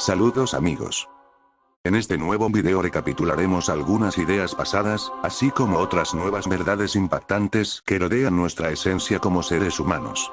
Saludos amigos. En este nuevo video recapitularemos algunas ideas pasadas, así como otras nuevas verdades impactantes que rodean nuestra esencia como seres humanos.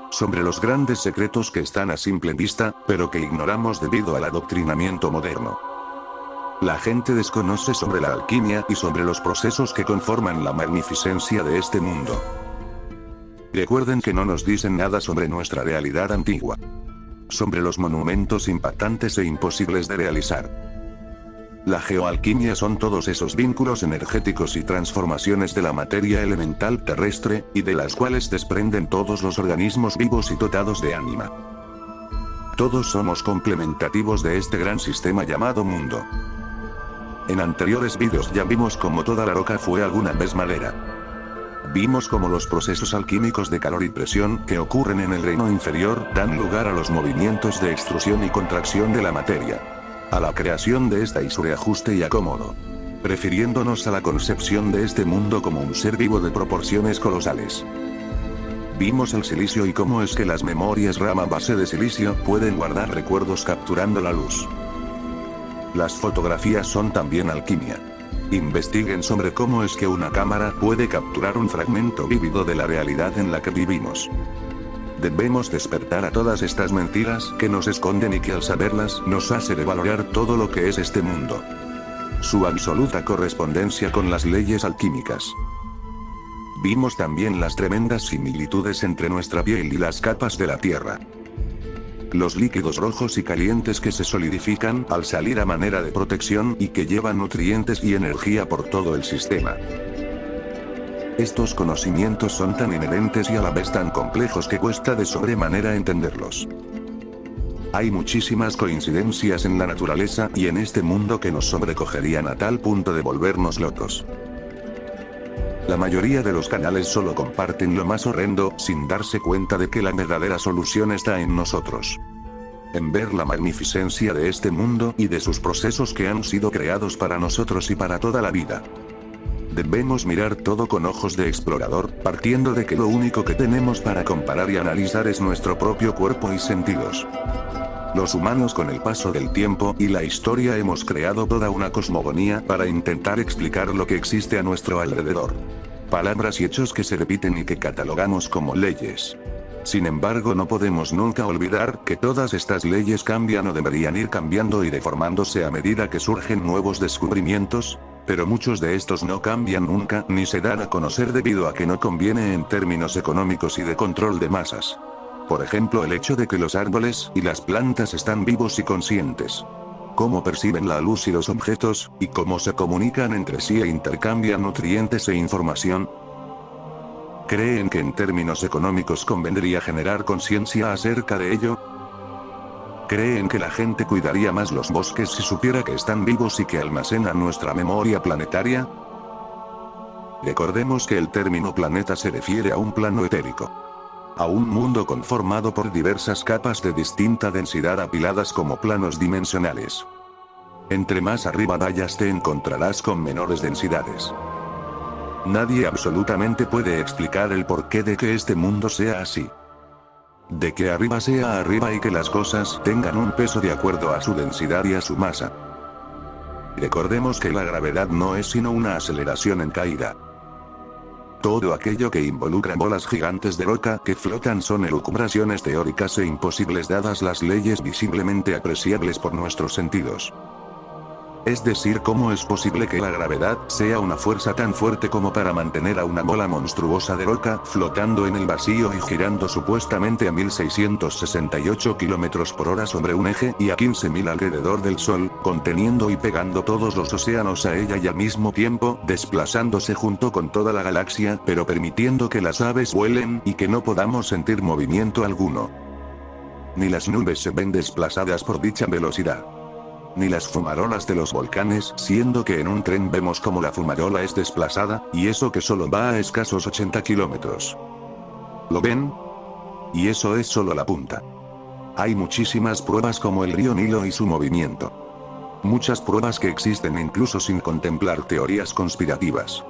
Sobre los grandes secretos que están a simple vista, pero que ignoramos debido al adoctrinamiento moderno. La gente desconoce sobre la alquimia y sobre los procesos que conforman la magnificencia de este mundo. Recuerden que no nos dicen nada sobre nuestra realidad antigua. Sobre los monumentos impactantes e imposibles de realizar. La geoalquimia son todos esos vínculos energéticos y transformaciones de la materia elemental terrestre, y de las cuales desprenden todos los organismos vivos y dotados de ánima. Todos somos complementativos de este gran sistema llamado mundo. En anteriores vídeos ya vimos cómo toda la roca fue alguna vez madera. Vimos cómo los procesos alquímicos de calor y presión que ocurren en el reino inferior dan lugar a los movimientos de extrusión y contracción de la materia. A la creación de esta y su reajuste y acomodo. Refiriéndonos a la concepción de este mundo como un ser vivo de proporciones colosales. Vimos el silicio y cómo es que las memorias RAM a base de silicio pueden guardar recuerdos capturando la luz. Las fotografías son también alquimia. Investiguen sobre cómo es que una cámara puede capturar un fragmento vívido de la realidad en la que vivimos. Debemos despertar a todas estas mentiras que nos esconden y que al saberlas nos hace revalorar todo lo que es este mundo. Su absoluta correspondencia con las leyes alquímicas. Vimos también las tremendas similitudes entre nuestra piel y las capas de la Tierra. Los líquidos rojos y calientes que se solidifican al salir a manera de protección y que llevan nutrientes y energía por todo el sistema. Estos conocimientos son tan inherentes y a la vez tan complejos que cuesta de sobremanera entenderlos. Hay muchísimas coincidencias en la naturaleza y en este mundo que nos sobrecogerían a tal punto de volvernos locos. La mayoría de los canales solo comparten lo más horrendo, sin darse cuenta de que la verdadera solución está en nosotros. En ver la magnificencia de este mundo y de sus procesos que han sido creados para nosotros y para toda la vida. Debemos mirar todo con ojos de explorador, partiendo de que lo único que tenemos para comparar y analizar es nuestro propio cuerpo y sentidos. Los humanos con el paso del tiempo y la historia hemos creado toda una cosmogonía para intentar explicar lo que existe a nuestro alrededor. Palabras y hechos que se repiten y que catalogamos como leyes. Sin embargo, no podemos nunca olvidar que todas estas leyes cambian o deberían ir cambiando y deformándose a medida que surgen nuevos descubrimientos, pero muchos de estos no cambian nunca ni se dan a conocer debido a que no conviene en términos económicos y de control de masas. Por ejemplo, el hecho de que los árboles y las plantas están vivos y conscientes. Cómo perciben la luz y los objetos, y cómo se comunican entre sí e intercambian nutrientes e información. ¿Creen que en términos económicos convendría generar conciencia acerca de ello? ¿Creen que la gente cuidaría más los bosques si supiera que están vivos y que almacenan nuestra memoria planetaria? Recordemos que el término planeta se refiere a un plano etérico. A un mundo conformado por diversas capas de distinta densidad apiladas como planos dimensionales. Entre más arriba vayas te encontrarás con menores densidades. Nadie absolutamente puede explicar el porqué de que este mundo sea así. De que arriba sea arriba y que las cosas tengan un peso de acuerdo a su densidad y a su masa. Recordemos que la gravedad no es sino una aceleración en caída. Todo aquello que involucra bolas gigantes de roca que flotan son elucubraciones teóricas e imposibles dadas las leyes visiblemente apreciables por nuestros sentidos. Es decir, ¿cómo es posible que la gravedad sea una fuerza tan fuerte como para mantener a una bola monstruosa de roca flotando en el vacío y girando supuestamente a 1668 km por hora sobre un eje y a 15.000 alrededor del Sol, conteniendo y pegando todos los océanos a ella y al mismo tiempo desplazándose junto con toda la galaxia, pero permitiendo que las aves vuelen y que no podamos sentir movimiento alguno? Ni las nubes se ven desplazadas por dicha velocidad. Ni las fumarolas de los volcanes, siendo que en un tren vemos como la fumarola es desplazada, y eso que solo va a escasos 80 kilómetros. ¿Lo ven? Y eso es solo la punta. Hay muchísimas pruebas como el río Nilo y su movimiento. Muchas pruebas que existen incluso sin contemplar teorías conspirativas.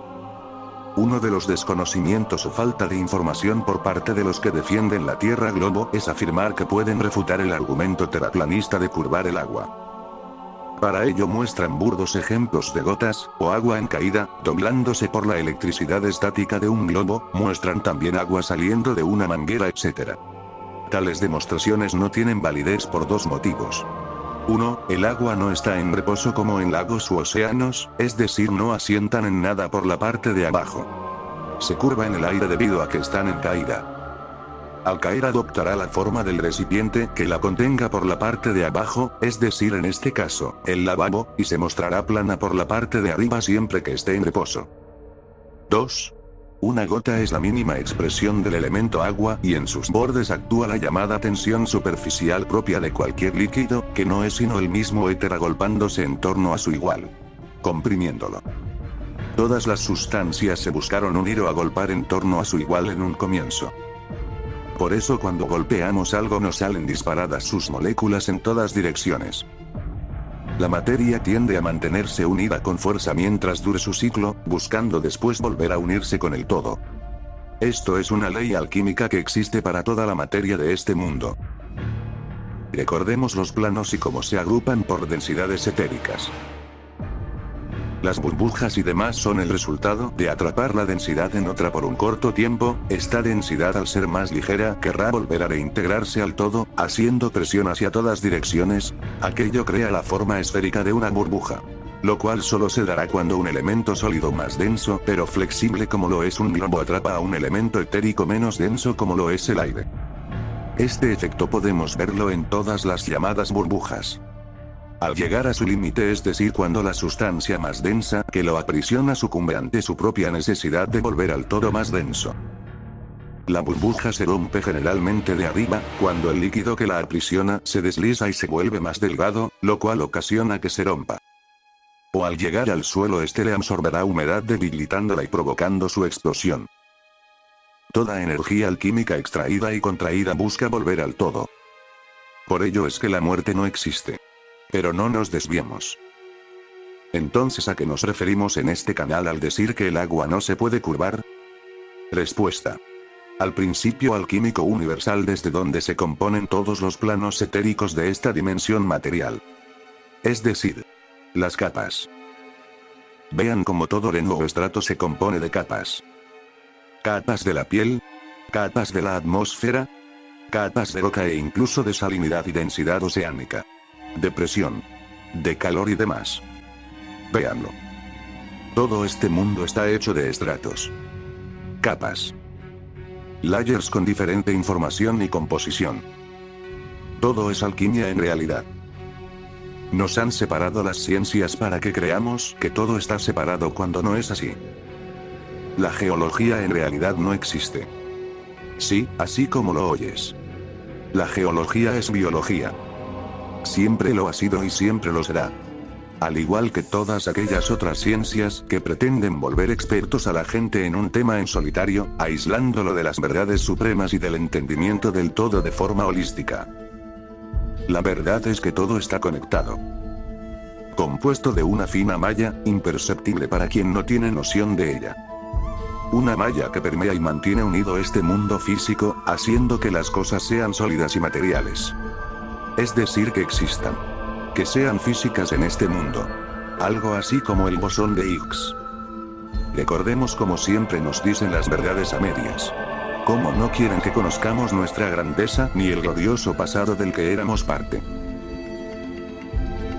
Uno de los desconocimientos o falta de información por parte de los que defienden la Tierra globo es afirmar que pueden refutar el argumento terraplanista de curvar el agua. Para ello muestran burdos ejemplos de gotas, o agua en caída, doblándose por la electricidad estática de un globo, muestran también agua saliendo de una manguera, etc. Tales demostraciones no tienen validez por dos motivos. 1. El agua no está en reposo como en lagos u océanos, es decir, no asientan en nada por la parte de abajo. Se curva en el aire debido a que están en caída. Al caer adoptará la forma del recipiente que la contenga por la parte de abajo, es decir, en este caso, el lavabo, y se mostrará plana por la parte de arriba siempre que esté en reposo. 2. Una gota es la mínima expresión del elemento agua y en sus bordes actúa la llamada tensión superficial propia de cualquier líquido, que no es sino el mismo éter agolpándose en torno a su igual, comprimiéndolo. Todas las sustancias se buscaron unir o agolpar en torno a su igual en un comienzo. Por eso cuando golpeamos algo nos salen disparadas sus moléculas en todas direcciones. La materia tiende a mantenerse unida con fuerza mientras dure su ciclo, buscando después volver a unirse con el todo. Esto es una ley alquímica que existe para toda la materia de este mundo. Recordemos los planos y cómo se agrupan por densidades etéricas. Las burbujas y demás son el resultado de atrapar la densidad en otra por un corto tiempo. Esta densidad, al ser más ligera, querrá volver a reintegrarse al todo, haciendo presión hacia todas direcciones. Aquello crea la forma esférica de una burbuja. Lo cual solo se dará cuando un elemento sólido más denso pero flexible como lo es un globo atrapa a un elemento etérico menos denso como lo es el aire. Este efecto podemos verlo en todas las llamadas burbujas. Al llegar a su límite, es decir, cuando la sustancia más densa que lo aprisiona sucumbe ante su propia necesidad de volver al todo más denso. La burbuja se rompe generalmente de arriba, cuando el líquido que la aprisiona se desliza y se vuelve más delgado, lo cual ocasiona que se rompa. O al llegar al suelo este le absorberá humedad debilitándola y provocando su explosión. Toda energía alquímica extraída y contraída busca volver al todo. Por ello es que la muerte no existe. Pero no nos desviemos. Entonces, ¿a qué nos referimos en este canal al decir que el agua no se puede curvar? Respuesta. Al principio alquímico universal desde donde se componen todos los planos etéricos de esta dimensión material. Es decir, las capas. Vean cómo todo rengo o estrato se compone de capas. Capas de la piel, capas de la atmósfera, capas de roca e incluso de salinidad y densidad oceánica. De presión, de calor y demás. Véanlo. Todo este mundo está hecho de estratos. Capas. Layers con diferente información y composición. Todo es alquimia en realidad. Nos han separado las ciencias para que creamos que todo está separado cuando no es así. La geología en realidad no existe. Sí, así como lo oyes. La geología es biología. Siempre lo ha sido y siempre lo será. Al igual que todas aquellas otras ciencias que pretenden volver expertos a la gente en un tema en solitario, aislándolo de las verdades supremas y del entendimiento del todo de forma holística. La verdad es que todo está conectado. Compuesto de una fina malla, imperceptible para quien no tiene noción de ella. Una malla que permea y mantiene unido este mundo físico, haciendo que las cosas sean sólidas y materiales. Es decir, que existan. Que sean físicas en este mundo. Algo así como el bosón de Higgs. Recordemos como siempre nos dicen las verdades a medias. Cómo no quieren que conozcamos nuestra grandeza ni el glorioso pasado del que éramos parte.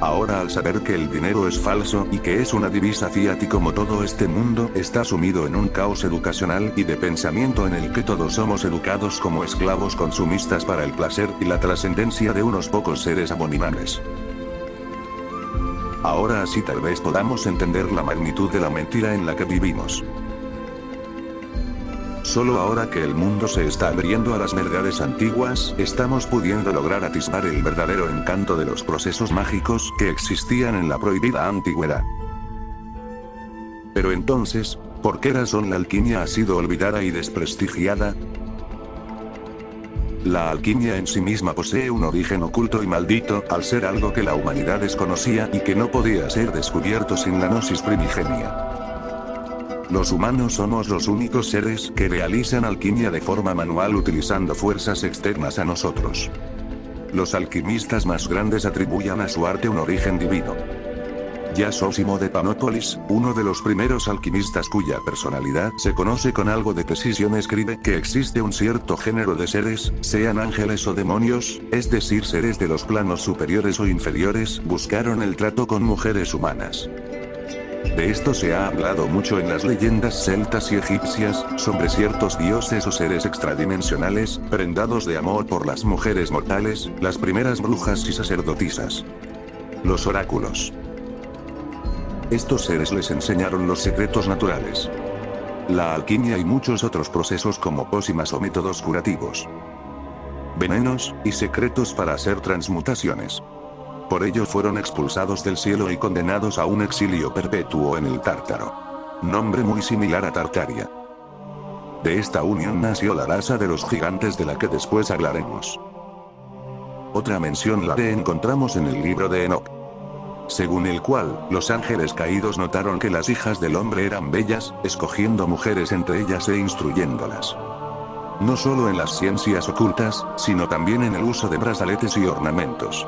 Ahora, al saber que el dinero es falso y que es una divisa fiat y como todo este mundo está sumido en un caos educacional y de pensamiento en el que todos somos educados como esclavos consumistas para el placer y la trascendencia de unos pocos seres abominables. Ahora así tal vez podamos entender la magnitud de la mentira en la que vivimos. Solo ahora que el mundo se está abriendo a las verdades antiguas, estamos pudiendo lograr atisbar el verdadero encanto de los procesos mágicos que existían en la prohibida antigüedad. Pero entonces, ¿por qué razón la alquimia ha sido olvidada y desprestigiada? La alquimia en sí misma posee un origen oculto y maldito, al ser algo que la humanidad desconocía y que no podía ser descubierto sin la gnosis primigenia. Los humanos somos los únicos seres que realizan alquimia de forma manual utilizando fuerzas externas a nosotros. Los alquimistas más grandes atribuyen a su arte un origen divino. Ya Sósimo de Panópolis, uno de los primeros alquimistas cuya personalidad se conoce con algo de precisión, escribe que existe un cierto género de seres, sean ángeles o demonios, es decir seres de los planos superiores o inferiores, buscaron el trato con mujeres humanas. De esto se ha hablado mucho en las leyendas celtas y egipcias, sobre ciertos dioses o seres extradimensionales, prendados de amor por las mujeres mortales, las primeras brujas y sacerdotisas. Los oráculos. Estos seres les enseñaron los secretos naturales, la alquimia y muchos otros procesos como pócimas o métodos curativos, venenos, y secretos para hacer transmutaciones. Por ello fueron expulsados del cielo y condenados a un exilio perpetuo en el Tártaro. Nombre muy similar a Tartaria. De esta unión nació la raza de los gigantes de la que después hablaremos. Otra mención la encontramos en el libro de Enoc, según el cual, los ángeles caídos notaron que las hijas del hombre eran bellas, escogiendo mujeres entre ellas e instruyéndolas. No solo en las ciencias ocultas, sino también en el uso de brazaletes y ornamentos,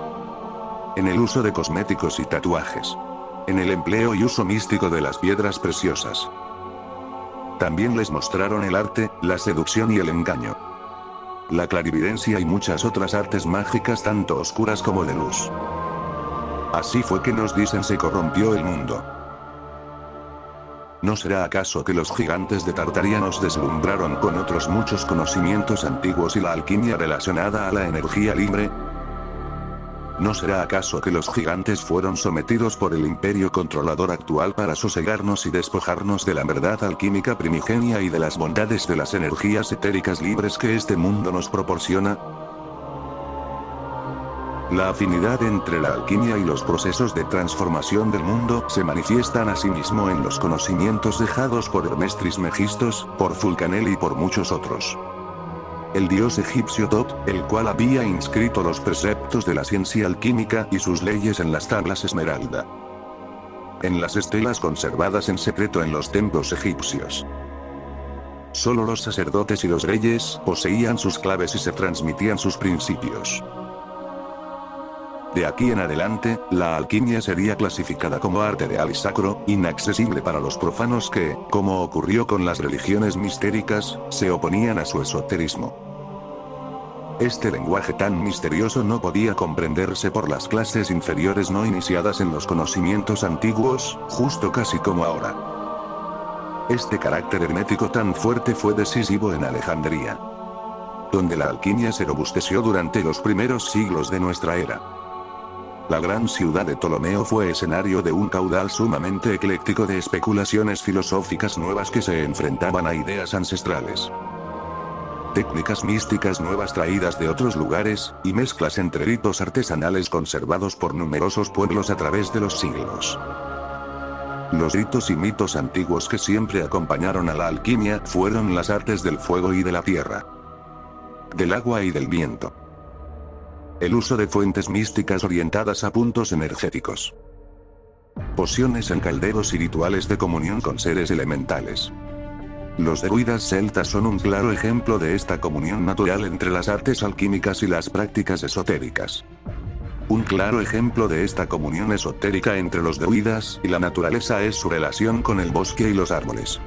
en el uso de cosméticos y tatuajes, en el empleo y uso místico de las piedras preciosas. También les mostraron el arte, la seducción y el engaño, la clarividencia y muchas otras artes mágicas tanto oscuras como de luz. Así fue que nos dicen se corrompió el mundo. ¿No será acaso que los gigantes de Tartaria nos deslumbraron con otros muchos conocimientos antiguos y la alquimia relacionada a la energía libre? ¿No será acaso que los gigantes fueron sometidos por el imperio controlador actual para sosegarnos y despojarnos de la verdad alquímica primigenia y de las bondades de las energías etéricas libres que este mundo nos proporciona? La afinidad entre la alquimia y los procesos de transformación del mundo se manifiestan asimismo en los conocimientos dejados por Hermes Trismegistos, por Fulcanel y por muchos otros. El dios egipcio Tot, el cual había inscrito los preceptos de la ciencia alquímica y sus leyes en las tablas esmeralda, en las estelas conservadas en secreto en los templos egipcios. Solo los sacerdotes y los reyes poseían sus claves y se transmitían sus principios. De aquí en adelante, la alquimia sería clasificada como arte real y sacro, inaccesible para los profanos que, como ocurrió con las religiones mistéricas, se oponían a su esoterismo. Este lenguaje tan misterioso no podía comprenderse por las clases inferiores no iniciadas en los conocimientos antiguos, justo casi como ahora. Este carácter hermético tan fuerte fue decisivo en Alejandría, donde la alquimia se robusteció durante los primeros siglos de nuestra era. La gran ciudad de Ptolomeo fue escenario de un caudal sumamente ecléctico de especulaciones filosóficas nuevas que se enfrentaban a ideas ancestrales, técnicas místicas nuevas traídas de otros lugares, y mezclas entre ritos artesanales conservados por numerosos pueblos a través de los siglos. Los ritos y mitos antiguos que siempre acompañaron a la alquimia fueron las artes del fuego y de la tierra, del agua y del viento, el uso de fuentes místicas orientadas a puntos energéticos, pociones en calderos y rituales de comunión con seres elementales. Los druidas celtas son un claro ejemplo de esta comunión natural entre las artes alquímicas y las prácticas esotéricas. Un claro ejemplo de esta comunión esotérica entre los druidas y la naturaleza es su relación con el bosque y los árboles.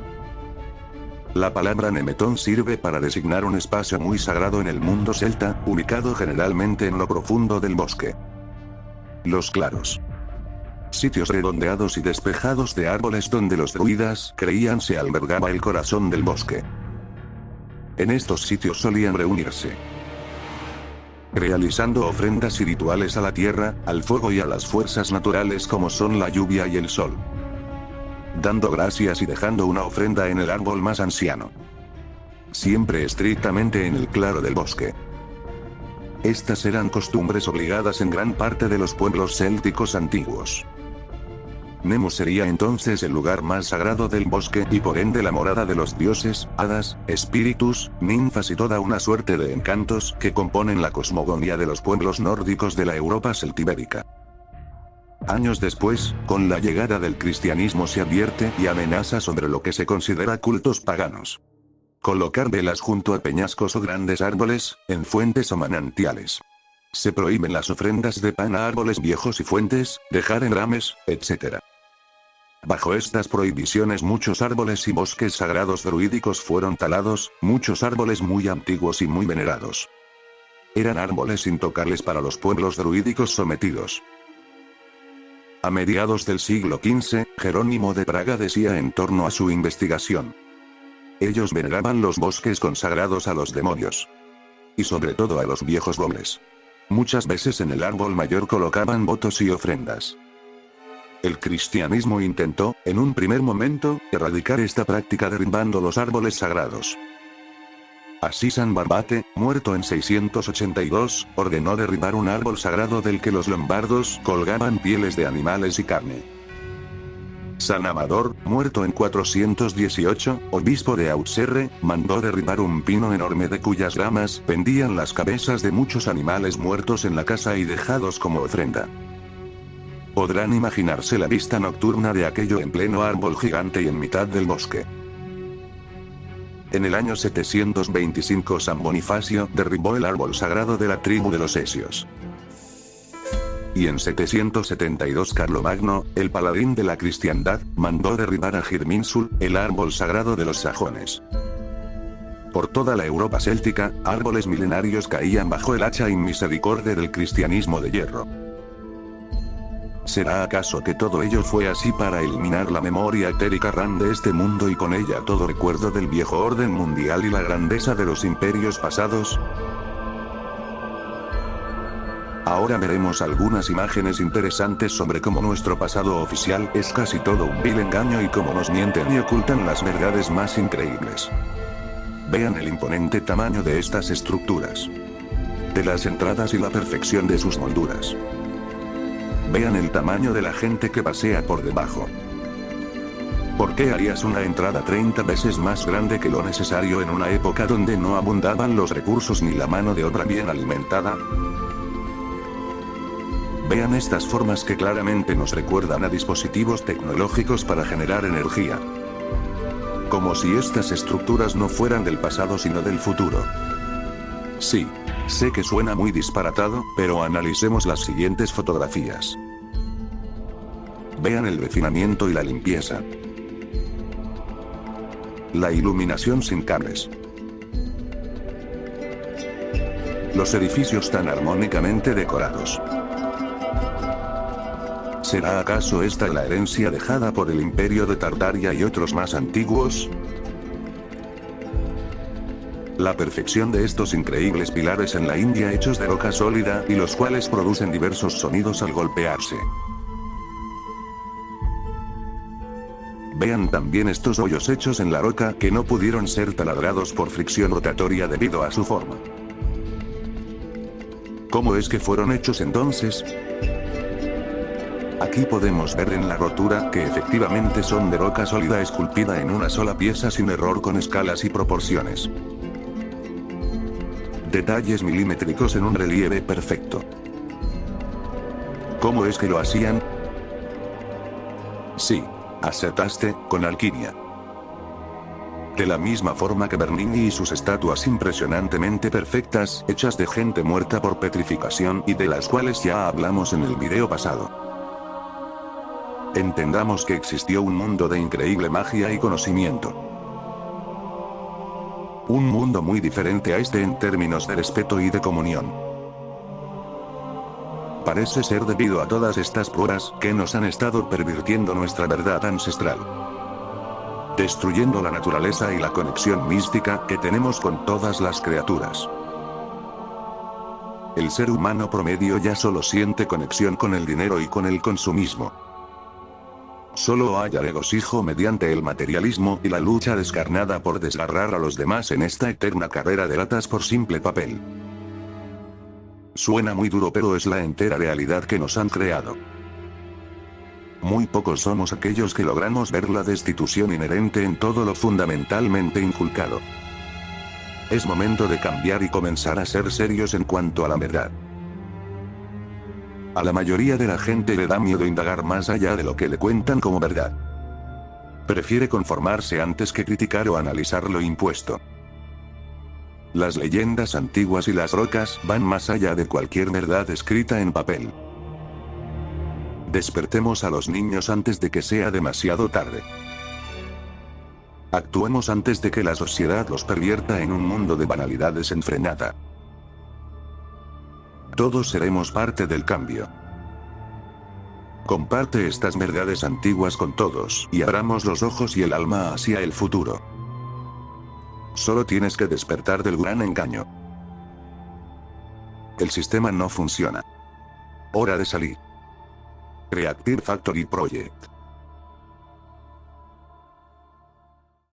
La palabra nemetón sirve para designar un espacio muy sagrado en el mundo celta, ubicado generalmente en lo profundo del bosque. Los claros, sitios redondeados y despejados de árboles donde los druidas creían se albergaba el corazón del bosque. En estos sitios solían reunirse, realizando ofrendas y rituales a la tierra, al fuego y a las fuerzas naturales como son la lluvia y el sol, dando gracias y dejando una ofrenda en el árbol más anciano, siempre estrictamente en el claro del bosque. Estas eran costumbres obligadas en gran parte de los pueblos célticos antiguos. Nemo sería entonces el lugar más sagrado del bosque y por ende la morada de los dioses, hadas, espíritus, ninfas y toda una suerte de encantos que componen la cosmogonía de los pueblos nórdicos de la Europa celtibérica. Años después, con la llegada del cristianismo se advierte y amenaza sobre lo que se considera cultos paganos. Colocar velas junto a peñascos o grandes árboles, en fuentes o manantiales. Se prohíben las ofrendas de pan a árboles viejos y fuentes, dejar enrames, etc. Bajo estas prohibiciones muchos árboles y bosques sagrados druídicos fueron talados, muchos árboles muy antiguos y muy venerados. Eran árboles intocables para los pueblos druídicos sometidos. A mediados del siglo XV, Jerónimo de Praga decía en torno a su investigación: ellos veneraban los bosques consagrados a los demonios. Y sobre todo a los viejos robles. Muchas veces en el árbol mayor colocaban votos y ofrendas. El cristianismo intentó, en un primer momento, erradicar esta práctica derribando los árboles sagrados. Así San Barbate, muerto en 682, ordenó derribar un árbol sagrado del que los lombardos colgaban pieles de animales y carne. San Amador, muerto en 418, obispo de Auxerre, mandó derribar un pino enorme de cuyas ramas pendían las cabezas de muchos animales muertos en la casa y dejados como ofrenda. Podrán imaginarse la vista nocturna de aquello en pleno árbol gigante y en mitad del bosque. En el año 725 San Bonifacio derribó el árbol sagrado de la tribu de los Esios. Y en 772 Carlomagno, el paladín de la cristiandad, mandó derribar a Girminsul, el árbol sagrado de los sajones. Por toda la Europa céltica, árboles milenarios caían bajo el hacha inmisericordia del cristianismo de hierro. ¿Será acaso que todo ello fue así para eliminar la memoria etérica ran de este mundo y con ella todo recuerdo del viejo orden mundial y la grandeza de los imperios pasados? Ahora veremos algunas imágenes interesantes sobre cómo nuestro pasado oficial es casi todo un vil engaño y cómo nos mienten y ocultan las verdades más increíbles. Vean el imponente tamaño de estas estructuras. De las entradas y la perfección de sus molduras. Vean el tamaño de la gente que pasea por debajo. ¿Por qué harías una entrada 30 veces más grande que lo necesario en una época donde no abundaban los recursos ni la mano de obra bien alimentada? Vean estas formas que claramente nos recuerdan a dispositivos tecnológicos para generar energía. Como si estas estructuras no fueran del pasado sino del futuro. Sí. Sé que suena muy disparatado, pero analicemos las siguientes fotografías. Vean el refinamiento y la limpieza. La iluminación sin cables. Los edificios tan armónicamente decorados. ¿Será acaso esta la herencia dejada por el imperio de Tartaria y otros más antiguos? La perfección de estos increíbles pilares en la India hechos de roca sólida y los cuales producen diversos sonidos al golpearse. Vean también estos hoyos hechos en la roca que no pudieron ser taladrados por fricción rotatoria debido a su forma. ¿Cómo es que fueron hechos entonces? Aquí podemos ver en la rotura que efectivamente son de roca sólida esculpida en una sola pieza sin error con escalas y proporciones. Detalles milimétricos en un relieve perfecto. ¿Cómo es que lo hacían? Sí, acertaste, con alquimia. De la misma forma que Bernini y sus estatuas impresionantemente perfectas, hechas de gente muerta por petrificación y de las cuales ya hablamos en el video pasado. Entendamos que existió un mundo de increíble magia y conocimiento. Un mundo muy diferente a este en términos de respeto y de comunión. Parece ser debido a todas estas pruebas que nos han estado pervirtiendo nuestra verdad ancestral. Destruyendo la naturaleza y la conexión mística que tenemos con todas las criaturas. El ser humano promedio ya solo siente conexión con el dinero y con el consumismo. Solo haya regocijo mediante el materialismo y la lucha descarnada por desgarrar a los demás en esta eterna carrera de ratas por simple papel. Suena muy duro, pero es la entera realidad que nos han creado. Muy pocos somos aquellos que logramos ver la destitución inherente en todo lo fundamentalmente inculcado. Es momento de cambiar y comenzar a ser serios en cuanto a la verdad. A la mayoría de la gente le da miedo indagar más allá de lo que le cuentan como verdad. Prefiere conformarse antes que criticar o analizar lo impuesto. Las leyendas antiguas y las rocas van más allá de cualquier verdad escrita en papel. Despertemos a los niños antes de que sea demasiado tarde. Actuemos antes de que la sociedad los pervierta en un mundo de banalidad desenfrenada. Todos seremos parte del cambio. Comparte estas verdades antiguas con todos y abramos los ojos y el alma hacia el futuro. Solo tienes que despertar del gran engaño. El sistema no funciona. Hora de salir. Reactive Factory Project.